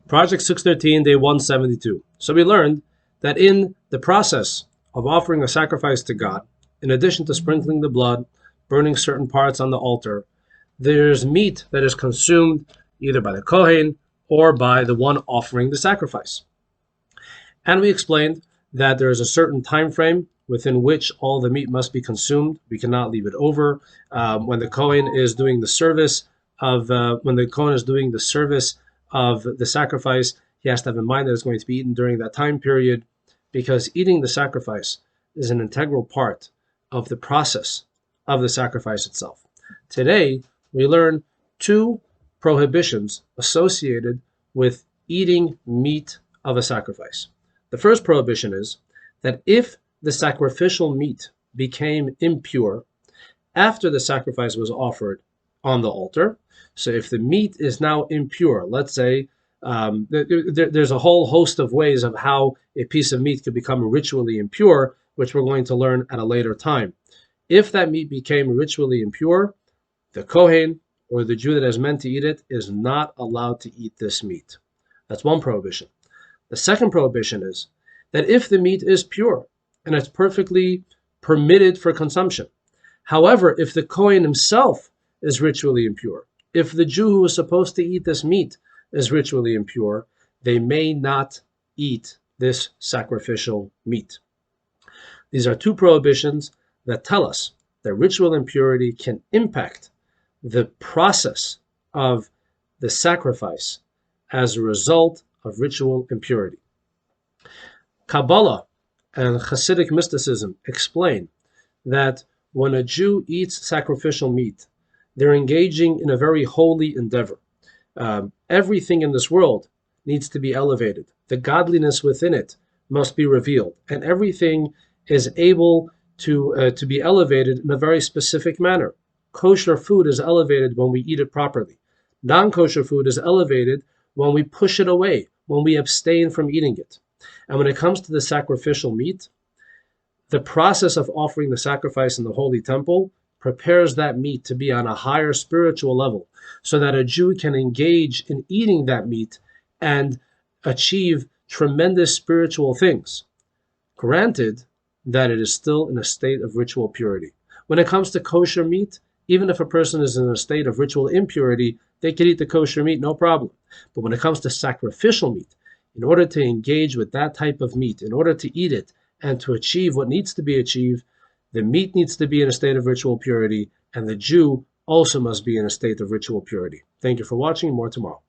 Project 613, day 172. So we learned that in the process of offering a sacrifice to God, in addition to sprinkling the blood, burning certain parts on the altar, there's meat that is consumed either by the Kohen or by the one offering the sacrifice. And we explained that there is a certain time frame within which all the meat must be consumed. We cannot leave it over. When the Kohen is doing the service of the sacrifice, he has to have in mind that it's going to be eaten during that time period, because eating the sacrifice is an integral part of the process of the sacrifice itself. Today, we learn two prohibitions associated with eating meat of a sacrifice. The first prohibition is that if the sacrificial meat became impure after the sacrifice was offered on the altar, so if the meat is now impure, let's say there's a whole host of ways of how a piece of meat could become ritually impure, which we're going to learn at a later time. If that meat became ritually impure, the Kohen or the Jew that is meant to eat it is not allowed to eat this meat. That's one prohibition. The second prohibition is that if the meat is pure and it's perfectly permitted for consumption, however, if the Kohen himself is ritually impure, if the Jew who is supposed to eat this meat is ritually impure, they may not eat this sacrificial meat. These are two prohibitions that tell us that ritual impurity can impact the process of the sacrifice as a result of ritual impurity. Kabbalah and Hasidic mysticism explain that when a Jew eats sacrificial meat, they're engaging in a very holy endeavor. Everything in this world needs to be elevated. The godliness within it must be revealed, and everything is able to be elevated in a very specific manner. Kosher food is elevated when we eat it properly. Non-kosher food is elevated when we push it away, when we abstain from eating it. And when it comes to the sacrificial meat, the process of offering the sacrifice in the Holy Temple prepares that meat to be on a higher spiritual level, so that a Jew can engage in eating that meat and achieve tremendous spiritual things, granted that it is still in a state of ritual purity. When it comes to kosher meat, even if a person is in a state of ritual impurity, they can eat the kosher meat, no problem. But when it comes to sacrificial meat, in order to engage with that type of meat, in order to eat it and to achieve what needs to be achieved, the meat needs to be in a state of ritual purity, and the Jew also must be in a state of ritual purity. Thank you for watching. More tomorrow.